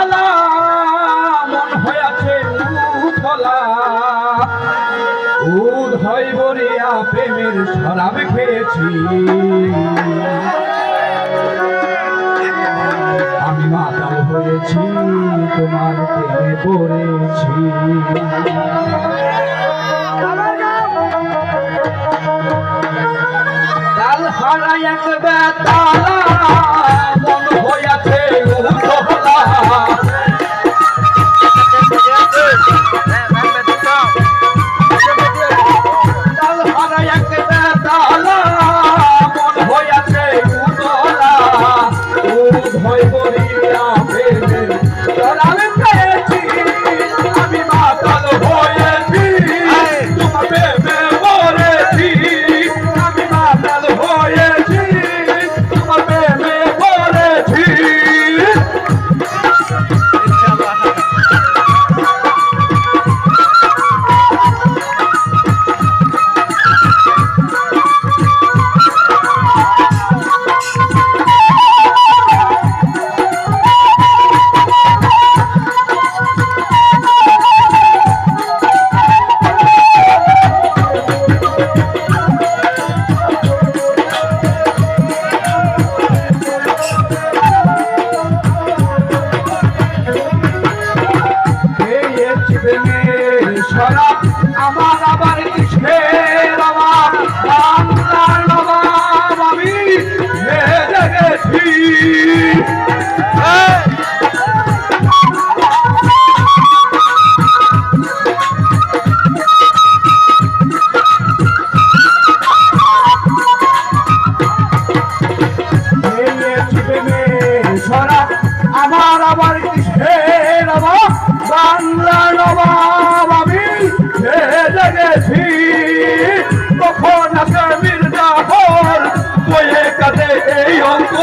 জ্বালা মন হইয়াছে উথলা উদয় বরিয়া প্রেমের শরাব খেয়েছি আমি মাতাল হয়েছি তোমার প্রেমে পড়েছি কাল হারাই এক বেতালা মন হইয়াছে উথলা আমার আবার কিসের অভাব বাংলার নবাব আমি হেরে গেছি আমার আবার কিসের অভাব বাংলার নবাব আমি হেরে গেছি কখন আসে মির্জাফর বয়ে কাটে এই অঙ্ক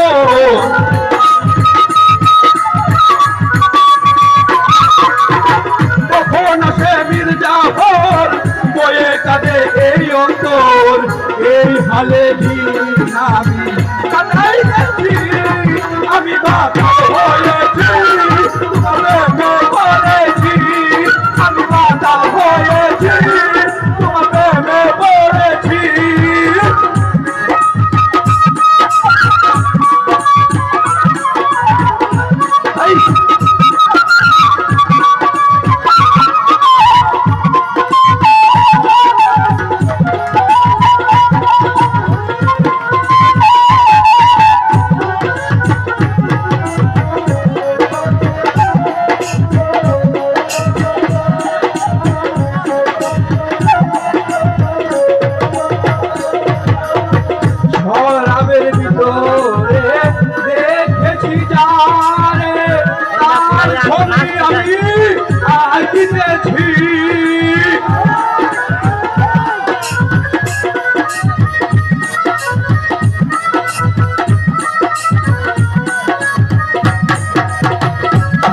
কখন আসে মির্জাফর বয়ে কাটে এই অন্তর এই হালে দিন আমি কাটাই গেছি আমি বাবা হয়েছি তোমার পড়েছি আমি বাবা হয়েছি তোমার প্রেমে পড়েছি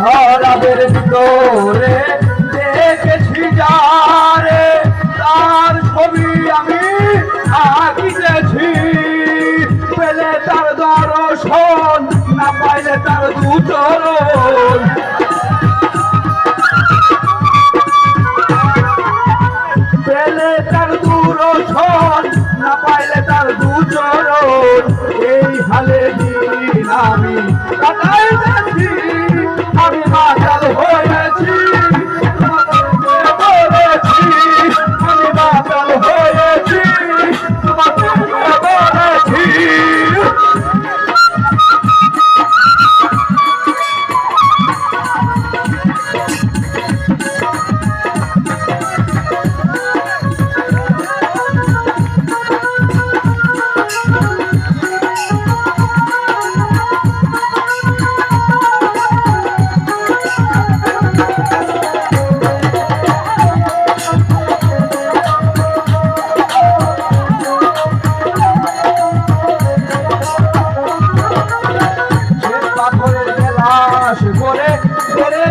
শরাবের ভিতরে দেখেছি যারে তার ছবি আমি আঁকিতেছি পেলে তার দর্শন না পাইলে তার দুচরণ পেলে তার দূরশন না পাইলে তার দুচরণ এই হালে দিন আমি কাটাই গেছি আমি মাতাল হয়েছি বলেছি আমি মাতাল হয়েছি তোমাকে বলেছি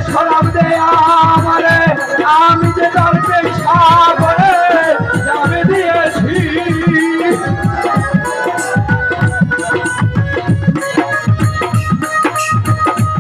শরাব দে আমারে আমি যে তার পেশা